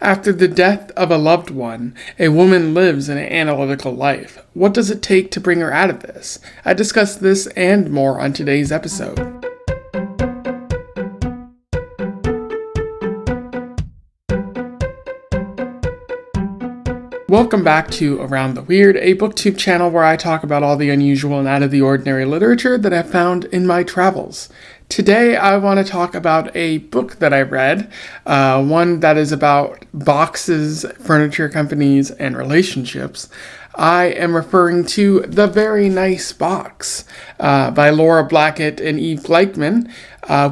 After the death of a loved one, a woman lives an analytical life. What does it take to bring her out of this? I discuss this and more on today's episode. Welcome back to Around the Weird, a booktube channel where I talk about all the unusual and out of the ordinary literature that I've found in my travels. Today I want to talk about a book that I read, one that is about boxes, furniture companies, and relationships. I am referring to The Very Nice Box by Laura Blackett and Gleichman,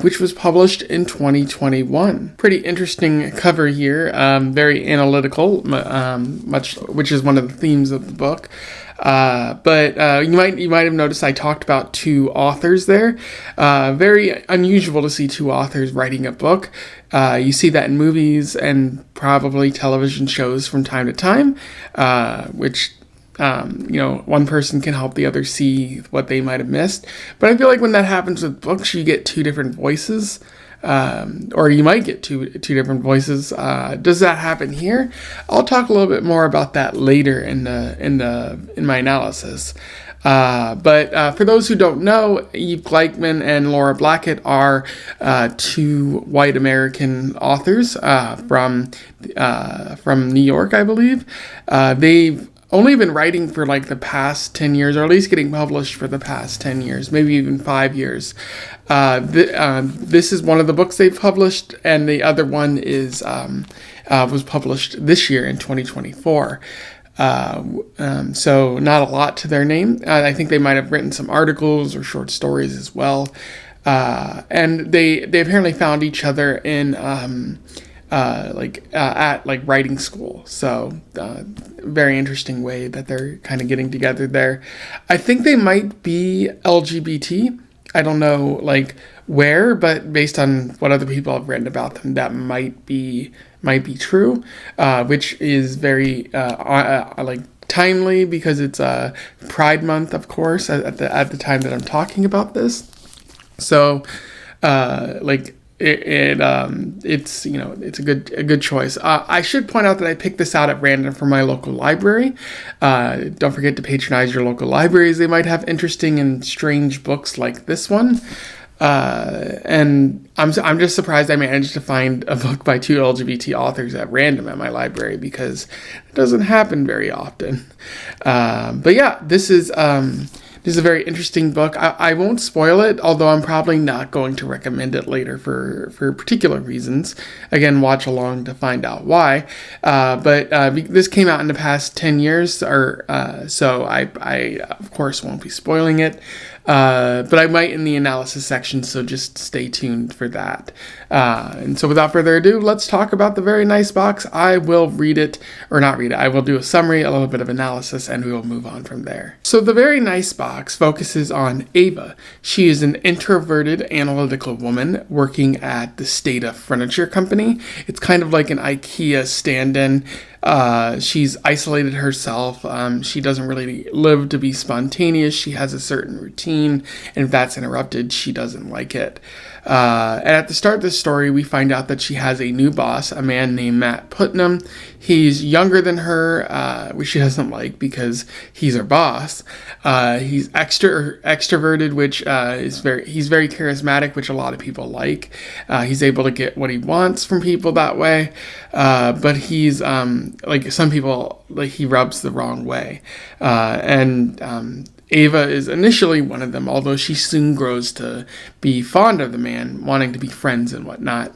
which was published in 2021. Pretty interesting cover here, very analytical, which is one of the themes of the book. But you might have noticed I talked about two authors there. Very unusual to see two authors writing a book. You see that in movies and probably television shows from time to time, which one person can help the other see what they might have missed. But I feel like when that happens with books, you get two different voices. Or you might get two different voices. Does that happen here? I'll talk a little bit more about that later in my analysis. But for those who don't know, Eve Gleichman and Laura Blackett are two white American authors from New York, I believe. They've only been writing for like the past 10 years, or at least getting published for the past 10 years, maybe even 5 years. This is one of the books they've published, and the other one was published this year in 2024. So not a lot to their name. I think they might have written some articles or short stories as well. And they apparently found each other in at writing school. So very interesting way that they're kind of getting together there. I think they might be LGBT. I don't know where, but based on what other people have written about them, that might be true, which is very timely because it's Pride Month, of course, at the time that I'm talking about this. So it's a good choice. I should point out that I picked this out at random from my local library. Don't forget to patronize your local libraries. They might have interesting and strange books like this one. And I'm just surprised I managed to find a book by two LGBT authors at random at my library, because it doesn't happen very often. But yeah, this is a very interesting book. I won't spoil it, although I'm probably not going to recommend it later for particular reasons. Again, watch along to find out why. But this came out in the past 10 years, so I of course won't be spoiling it. But I might in the analysis section, so just stay tuned for that. And so without further ado, let's talk about The Very Nice Box. I will read it, or not read it. I will do a summary, a little bit of analysis, and we will move on from there. So The Very Nice Box focuses on Ava. She is an introverted, analytical woman working at the Stata Furniture Company. It's kind of like an IKEA stand-in. She's isolated herself. She doesn't really live to be spontaneous. She has a certain routine, and if that's interrupted, she doesn't like it. And at the start of this story, we find out that she has a new boss, a man named Matt Putnam. He's younger than her, which she doesn't like because he's her boss. He's extroverted, which he's very charismatic, which a lot of people like. He's able to get what he wants from people that way. But he's some people, he rubs the wrong way. And Ava is initially one of them, although she soon grows to be fond of the man, wanting to be friends and whatnot.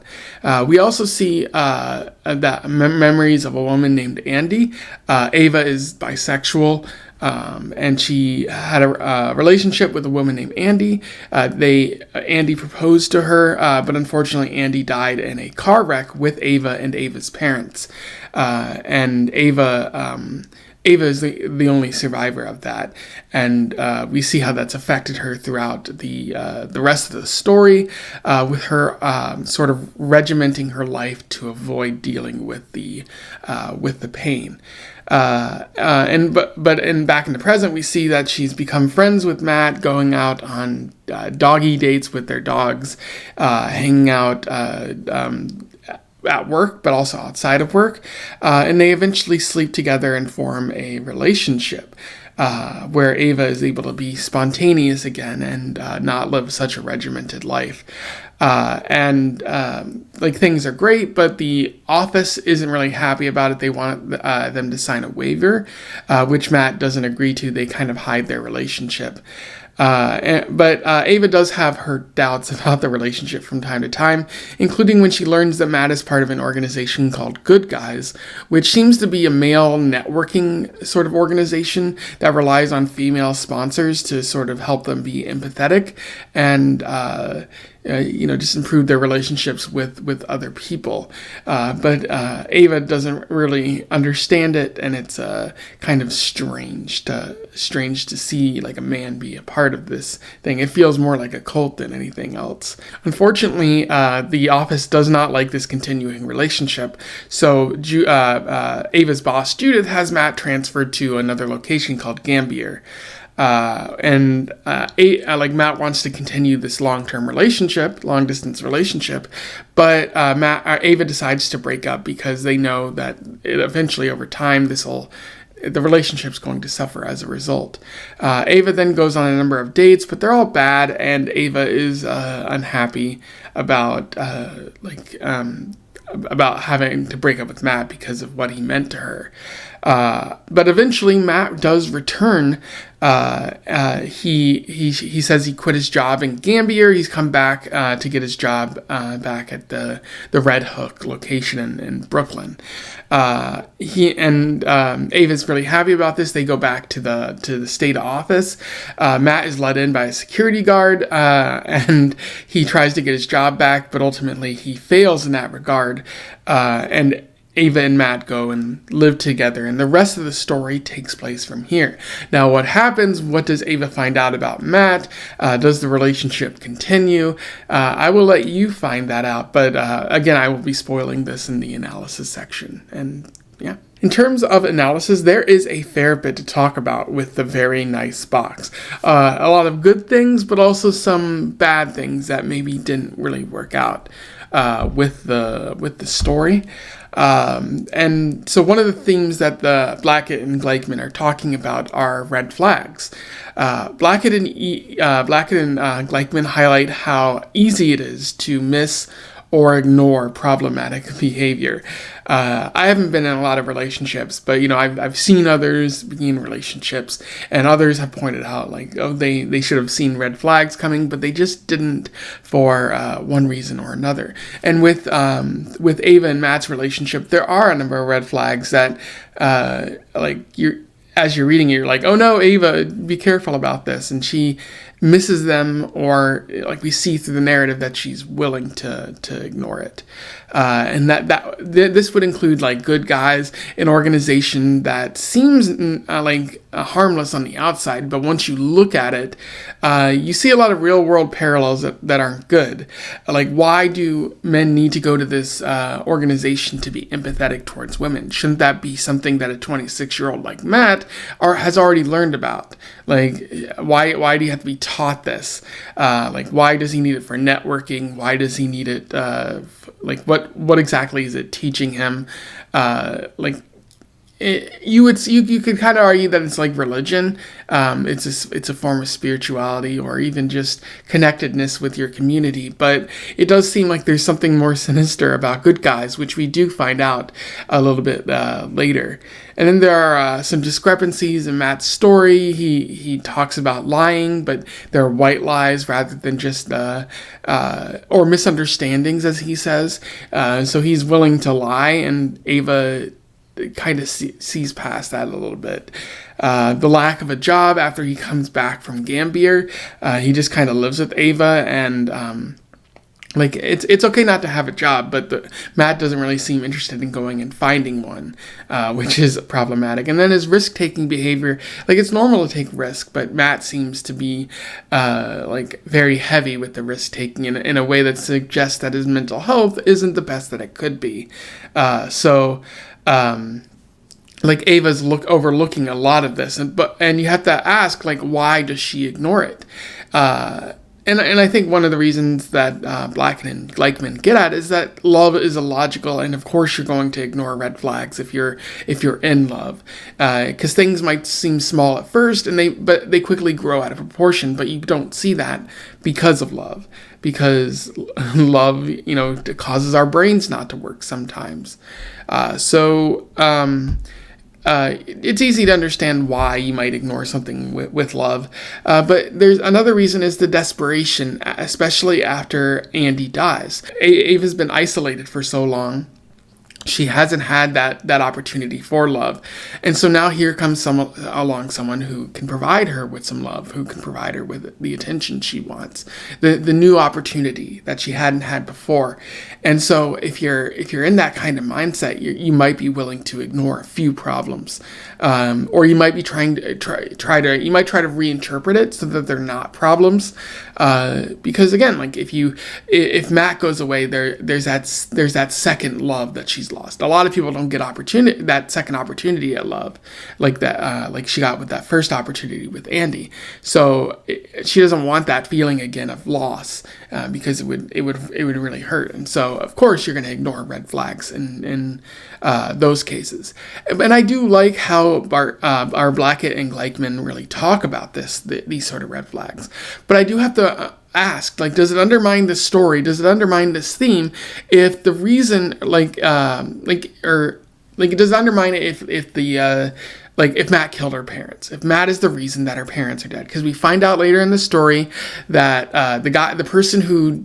We also see that memories of a woman named Andy. Ava is bisexual, and she had a relationship with a woman named Andy. Andy proposed to her, but unfortunately Andy died in a car wreck with Ava and Ava's parents. And Ava is the only survivor of that, and we see how that's affected her throughout the rest of the story, with her sort of regimenting her life to avoid dealing with the pain. But back in the present, we see that she's become friends with Matt, going out on doggy dates with their dogs, hanging out at work, but also outside of work. And they eventually sleep together and form a relationship where Ava is able to be spontaneous again and not live such a regimented life. Like things are great, but the office isn't really happy about it. They want them to sign a waiver, which Matt doesn't agree to. They kind of hide their relationship. But Ava does have her doubts about the relationship from time to time, including when she learns that Matt is part of an organization called Good Guys, which seems to be a male networking sort of organization that relies on female sponsors to sort of help them be empathetic and just improve their relationships with other people. But Ava doesn't really understand it, and it's kind of strange to see like a man be a part of this thing. It feels more like a cult than anything else. Unfortunately, the office does not like this continuing relationship, so Ava's boss Judith has Matt transferred to another location called Gambier. Matt wants to continue this long distance relationship, but Ava decides to break up because they know that eventually over time the relationship's going to suffer as a result. Ava then goes on a number of dates, but they're all bad, and Ava is unhappy about having to break up with Matt because of what he meant to her. But eventually Matt does return. He says he quit his job in Gambier. He's come back to get his job back at the Red Hook location in Brooklyn. Ava's really happy about this. They go back to the state office. Matt is let in by a security guard, and he tries to get his job back, but ultimately he fails in that regard. And Ava and Matt go and live together, and the rest of the story takes place from here. Now, what happens? What does Ava find out about Matt? Does the relationship continue? I will let you find that out, but again, I will be spoiling this in the analysis section. And yeah. In terms of analysis, there is a fair bit to talk about with the very nice box. A lot of good things, but also some bad things that maybe didn't really work out with the story. And so one of the themes that the Blackett and Gleichman are talking about are red flags. Blackett and Gleichman highlight how easy it is to miss or ignore problematic behavior. I haven't been in a lot of relationships, but I've seen others be in relationships, and others have pointed out they should have seen red flags coming, but they just didn't for one reason or another. And with Ava and Matt's relationship, there are a number of red flags that as you're reading it, you're like, oh no, Ava, be careful about this. And she misses them, or we see through the narrative that she's willing to ignore it. And this would include Good Guys, an organization that seems harmless on the outside, but once you look at it, you see a lot of real world parallels that aren't good. Why do men need to go to this organization to be empathetic towards women? Shouldn't that be something that a 26-year-old like Matt has already learned about? Why do you have to be taught this? Why does he need it for networking? Why does he need it? What exactly is it teaching him? You could kind of argue that it's like religion. It's a form of spirituality, or even just connectedness with your community. But it does seem like there's something more sinister about Good Guys, which we do find out a little bit later. And then there are some discrepancies in Matt's story. He talks about lying, but they're white lies rather than just or misunderstandings, as he says. So he's willing to lie, and Ava kind of sees past that a little bit. The lack of a job after he comes back from Gambier, he just kind of lives with Ava, and it's okay not to have a job, but Matt doesn't really seem interested in going and finding one, which is problematic. And then his risk-taking behavior, it's normal to take risk, but Matt seems to be very heavy with the risk-taking in a way that suggests that his mental health isn't the best that it could be. Ava's overlooking a lot of this, and you have to ask, why does she ignore it? And I think one of the reasons that Blackett and Gleichman get at is that love is illogical, and of course you're going to ignore red flags if you're in love, because things might seem small at first, but they quickly grow out of proportion. But you don't see that because of love, because love, causes our brains not to work sometimes. It's easy to understand why you might ignore something with love. But there's another reason is the desperation, especially after Andy dies. Ava's been isolated for so long. She hasn't had that opportunity for love. And so now here comes someone who can provide her with some love, who can provide her with the attention she wants, the new opportunity that she hadn't had before. And so if you're in that kind of mindset, you might be willing to ignore a few problems, or you might be trying to reinterpret it so that they're not problems, because again, like if Matt goes away, there's that second love that she's lost. A lot of people don't get that second opportunity at love, like that, like she got with that first opportunity with Andy. So she doesn't want that feeling again of loss, because it would really hurt. And so of course you're going to ignore red flags in those cases. And I do like how our Blackett and Gleichman really talk about these sort of red flags. But I do have to ask, like, does it undermine the story? Does it undermine this theme if the reason, does it undermine it if Matt killed her parents? If Matt is the reason that her parents are dead? Because we find out later in the story that the person who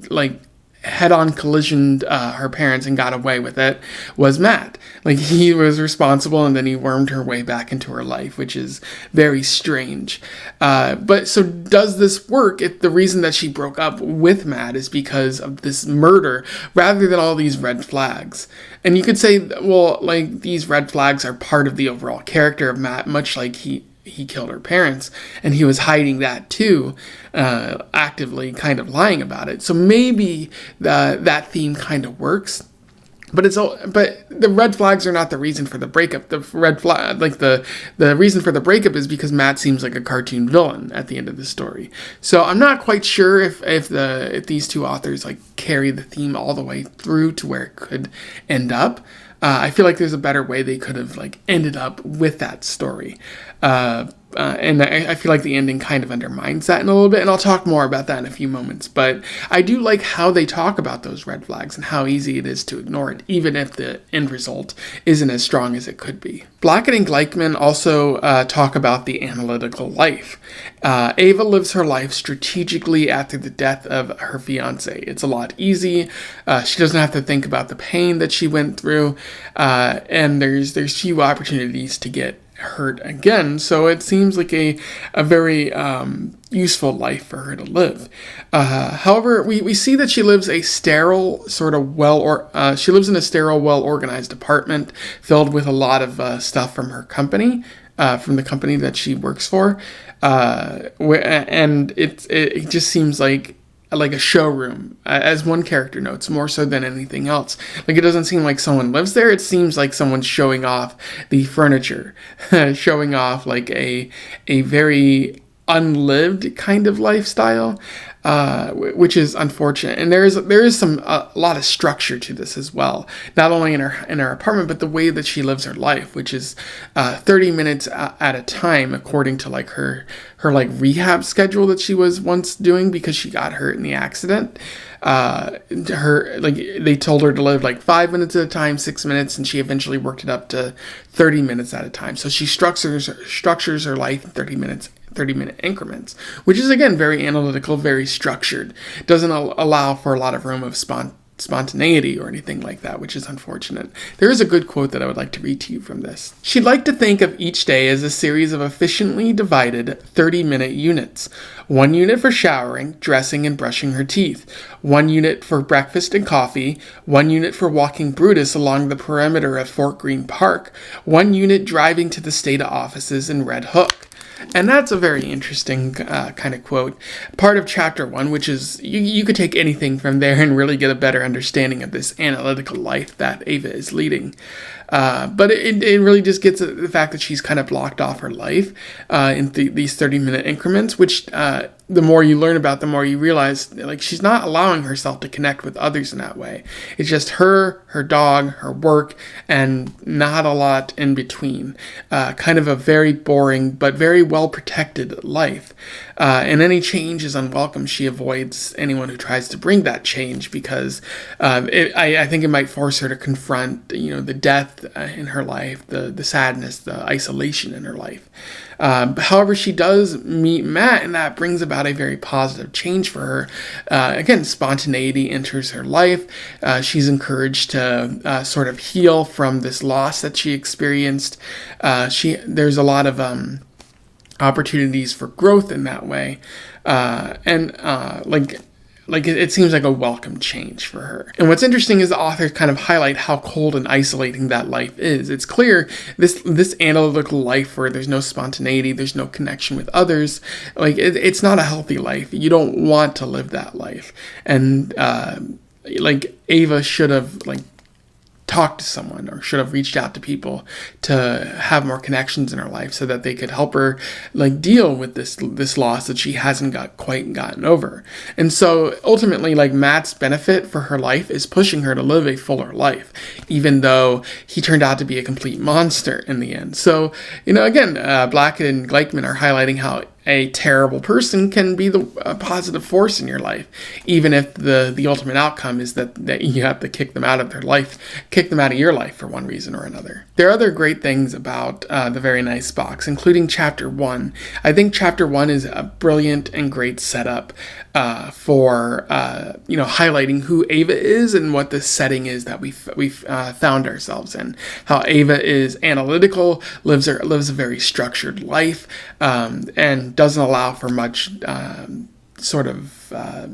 head-on collisioned her parents and got away with it was Matt. Like, he was responsible, and then he wormed her way back into her life, which is very strange. But so does this work if the reason that she broke up with Matt is because of this murder rather than all these red flags? And you could say, well, like, these red flags are part of the overall character of Matt, much like he killed her parents, and he was hiding that too, actively kind of lying about it. So maybe that theme kind of works, but the red flags are not the reason for the breakup. The red flag, the reason for the breakup is because Matt seems like a cartoon villain at the end of the story. So I'm not quite sure if these two authors carry the theme all the way through to where it could end up. I feel like there's a better way they could have ended up with that story. And I feel like the ending kind of undermines that in a little bit, and I'll talk more about that in a few moments. But I do like how they talk about those red flags and how easy it is to ignore it, even if the end result isn't as strong as it could be. Blackett and Gleichman also talk about the analytical life. Ava lives her life strategically after the death of her fiancé. It's a lot easy. She doesn't have to think about the pain that she went through, and there's few opportunities to get hurt again, so it seems like a very useful life for her to live. However, we see that she lives a sterile she lives in a sterile, well-organized apartment filled with a lot of stuff from her company, from the company that she works for, and it just seems like a showroom, as one character notes, more so than anything else. It doesn't seem like someone lives there. It seems like someone's showing off the furniture, showing off a very unlived kind of lifestyle, which is unfortunate. And there is a lot of structure to this as well, not only in her apartment, but the way that she lives her life, which is 30 minutes at a time, according to her rehab schedule that she was once doing because she got hurt in the accident. They told her to live 5 minutes at a time, 6 minutes, and she eventually worked it up to 30 minutes at a time. So she structures her life in 30-minute increments, which is, again, very analytical, very structured. Doesn't allow for a lot of room of spontaneity or anything like that, which is unfortunate. There is a good quote that I would like to read to you from this. She'd like to think of each day as a series of efficiently divided 30-minute units. 1 unit for showering, dressing, and brushing her teeth. 1 unit for breakfast and coffee. 1 unit for walking Brutus along the perimeter of Fort Greene Park. 1 unit driving to the state offices in Red Hook. And that's a very interesting kind of quote. Part of chapter 1, which is, you could take anything from there and really get a better understanding of this analytical life that Ava is leading. But it really just gets at the fact that she's kind of blocked off her life in these 30-minute increments, which the more you learn about, the more you realize, like, she's not allowing herself to connect with others in that way. It's just her dog, her work, and not a lot in between. Kind of a very boring but very well protected life. And any change is unwelcome. She avoids anyone who tries to bring that change because I think it might force her to confront, the death in her life, the sadness, the isolation in her life. However, she does meet Matt, and that brings about a very positive change for her. Again, spontaneity enters her life. She's encouraged to sort of heal from this loss that she experienced. There's a lot of opportunities for growth in that way, it seems like a welcome change for her. And what's interesting is the authors kind of highlight how cold and isolating that life is. It's clear this analytical life where there's no spontaneity, there's no connection with others, it's not a healthy life. You don't want to live that life. And Ava should have talked to someone or should have reached out to people to have more connections in her life so that they could help her deal with this loss that she hasn't quite gotten over. And so ultimately, Matt's benefit for her life is pushing her to live a fuller life, even though he turned out to be a complete monster in the end. So, again, Blackett and Gleichman are highlighting how a terrible person can be a positive force in your life, even if the ultimate outcome is that you have to kick them out of your life for one reason or another. There are other great things about the Very Nice Box, including Chapter 1. I think Chapter 1 is a brilliant and great setup for highlighting who Ava is and what the setting is that we've found ourselves in. How Ava is analytical, lives a very structured life, and doesn't allow for much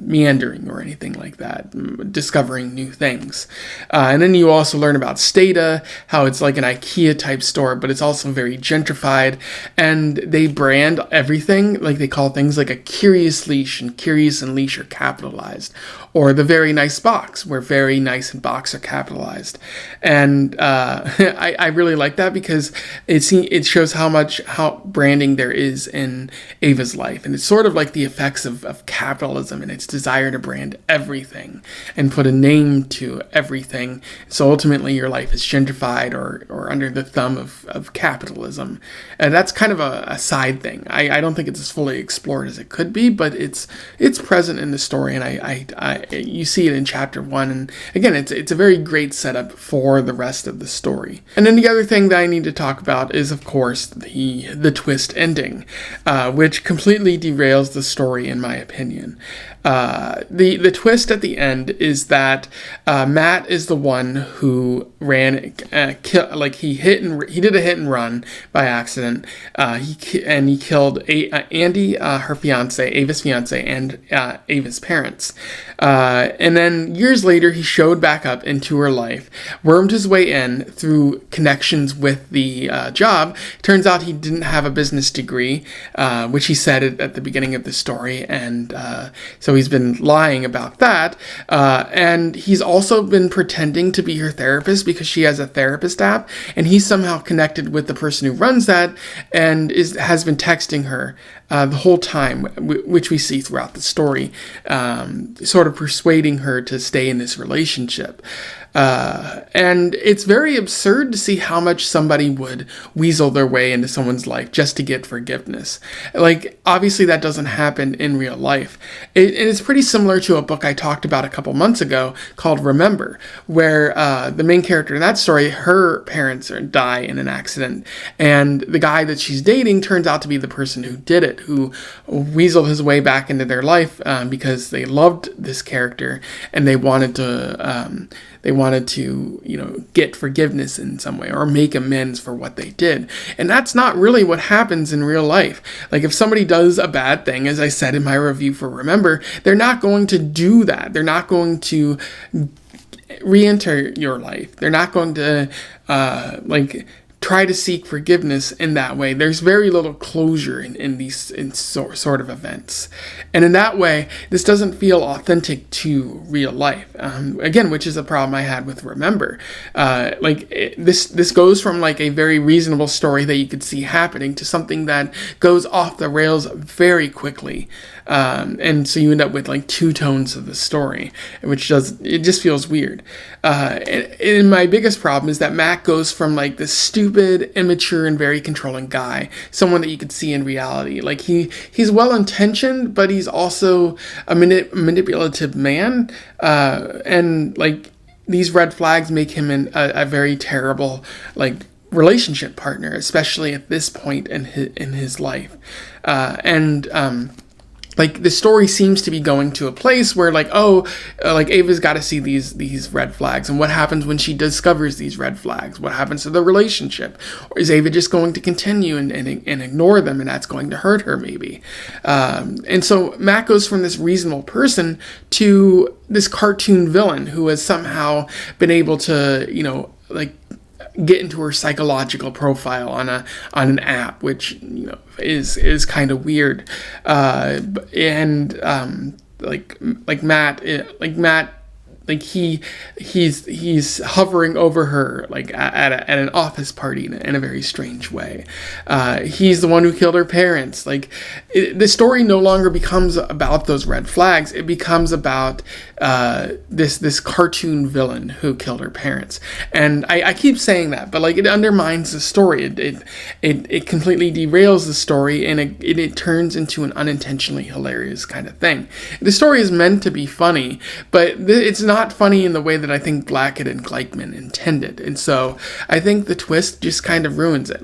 meandering or anything like that, discovering new things. And then you also learn about Stata, how it's like an IKEA type store, but it's also very gentrified, and they brand everything, they call things like a curious leash, and curious and leash are capitalized, or the Very Nice Box, where very nice and box are capitalized. And I really like that because it shows how branding there is in Ava's life, and it's sort of like the effects of capitalism and its desire to brand everything and put a name to everything. So ultimately your life is gentrified or under the thumb of capitalism. And that's kind of a side thing. I don't think it's as fully explored as it could be, but it's present in the story, and you see it in Chapter 1. And again, it's a very great setup for the rest of the story. And then the other thing that I need to talk about is, of course, the twist ending, which completely derails the story in my opinion. The twist at the end is that Matt is the one who ran, he did a hit and run by accident. He killed Andy, her fiance, Ava's fiance, and Ava's parents. And then years later, he showed back up into her life, wormed his way in through connections with the job. Turns out he didn't have a business degree, which he said at the beginning of the story, and so he's been lying about that. And he's also been pretending to be her therapist because she has a therapist app, and he's somehow connected with the person who runs that and has been texting her the whole time, which we see throughout the story, sort of persuading her to stay in this relationship. And it's very absurd to see how much somebody would weasel their way into someone's life just to get forgiveness. Obviously that doesn't happen in real life. And it's pretty similar to a book I talked about a couple months ago called Remember, where the main character in that story, her parents die in an accident, and the guy that she's dating turns out to be the person who did it, who weaseled his way back into their life because they loved this character and they wanted to get forgiveness in some way or make amends for what they did. And that's not really what happens in real life. If somebody does a bad thing, as I said in my review for Remember, they're not going to do that. They're not going to re-enter your life. They're not going to try to seek forgiveness in that way. There's very little closure in these sort of events. And in that way, this doesn't feel authentic to real life. Again, which is a problem I had with Remember. This goes from like a very reasonable story that you could see happening to something that goes off the rails very quickly. And so you end up with like two tones of the story, it just feels weird. And my biggest problem is that Matt goes from like this stupid, immature, and very controlling guy, someone that you could see in reality. Like he's well-intentioned, but he's also a manipulative man. And like these red flags make him a very terrible like relationship partner, especially at this point in his life. Like the story seems to be going to a place where like Ava's got to see these red flags, and what happens when she discovers these red flags? What happens to the relationship? Or is Ava just going to continue and ignore them, and that's going to hurt her maybe? And so Matt goes from this reasonable person to this cartoon villain who has somehow been able to get into her psychological profile on an app, which is kind of weird. He's hovering over her like at an office party in a very strange way. He's the one who killed her parents. The story no longer becomes about those red flags. It becomes about this cartoon villain who killed her parents. And I keep saying that, but it undermines the story. It completely derails the story, and it turns into an unintentionally hilarious kind of thing. The story is meant to be funny, but it's not funny in the way that I think Blackett and Gleichman intended. And so I think the twist just kind of ruins it.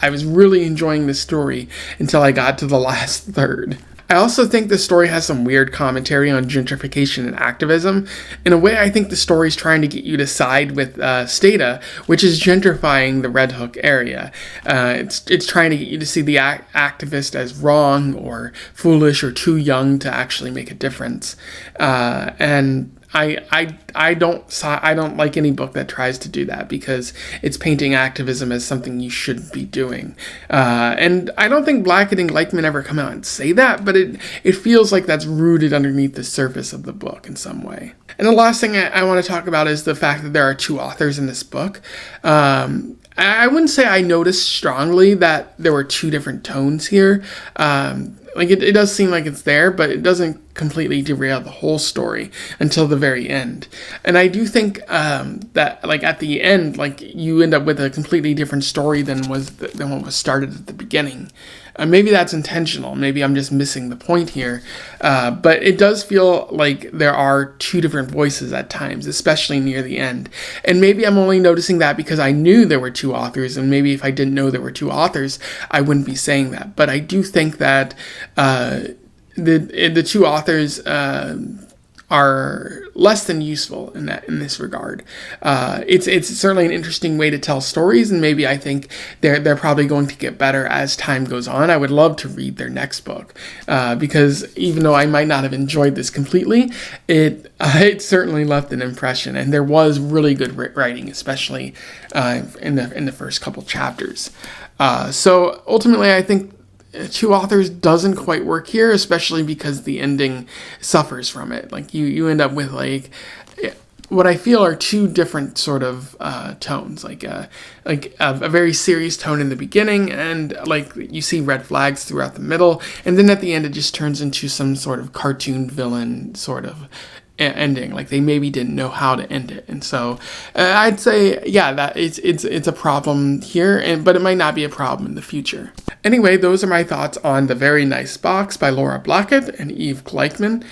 I was really enjoying this story until I got to the last third. I also think the story has some weird commentary on gentrification and activism. In a way, I think the story's trying to get you to side with Stata, which is gentrifying the Red Hook area. It's trying to get you to see the activist as wrong or foolish or too young to actually make a difference. And I don't like any book that tries to do that, because it's painting activism as something you shouldn't be doing. And I don't think Blackett and Gleichman ever come out and say that, but it feels like that's rooted underneath the surface of the book in some way. And the last thing I want to talk about is the fact that there are two authors in this book. I wouldn't say I noticed strongly that there were two different tones here. It does seem like it's there, but it doesn't completely derail the whole story until the very end. And I do think that at the end, you end up with a completely different story than what was started at the beginning. Maybe that's intentional. Maybe I'm just missing the point here. But it does feel like there are two different voices at times, especially near the end. And maybe I'm only noticing that because I knew there were two authors, and maybe if I didn't know there were two authors, I wouldn't be saying that. But I do think that the two authors are less than useful in this regard. It's certainly an interesting way to tell stories, and maybe I think they're probably going to get better as time goes on. I would love to read their next book, because even though I might not have enjoyed this completely, it certainly left an impression, and there was really good writing, especially in the first couple chapters. So ultimately, I think two authors doesn't quite work here, especially because the ending suffers from it. You end up with what I feel are two different sort of tones, a very serious tone in the beginning, and you see red flags throughout the middle, and then at the end it just turns into some sort of cartoon villain sort of ending. They maybe didn't know how to end it. And so I'd say, that it's a problem here, but it might not be a problem in the future. Anyway, those are my thoughts on The Very Nice Box by Laura Blackett and Eve Gleichman.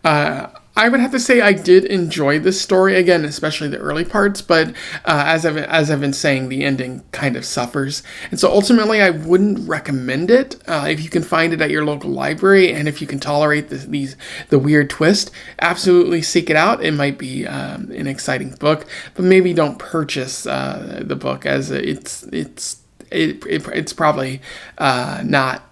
I would have to say I did enjoy this story, again, especially the early parts, but as I've been saying, the ending kind of suffers. And so ultimately, I wouldn't recommend it. If you can find it at your local library, and if you can tolerate the weird twist, absolutely seek it out. It might be an exciting book, but maybe don't purchase the book, as it's probably not,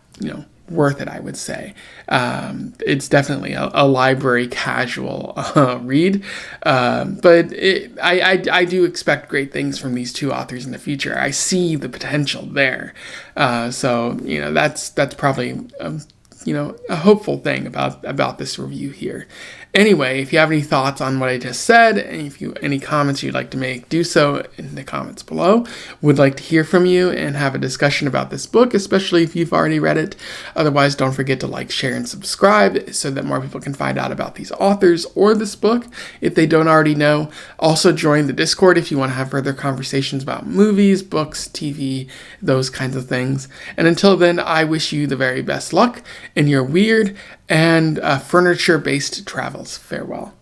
worth it, I would say. It's definitely a library casual read, but I do expect great things from these two authors in the future. I see the potential there. So that's probably a hopeful thing about this review here. Anyway, if you have any thoughts on what I just said, and if you any comments you'd like to make, do so in the comments below. Would like to hear from you and have a discussion about this book, especially if you've already read it. Otherwise, don't forget to like, share, and subscribe so that more people can find out about these authors or this book if they don't already know. Also, join the Discord if you want to have further conversations about movies, books, TV, those kinds of things. And until then, I wish you the very best luck in your weird and furniture-based travels. Farewell.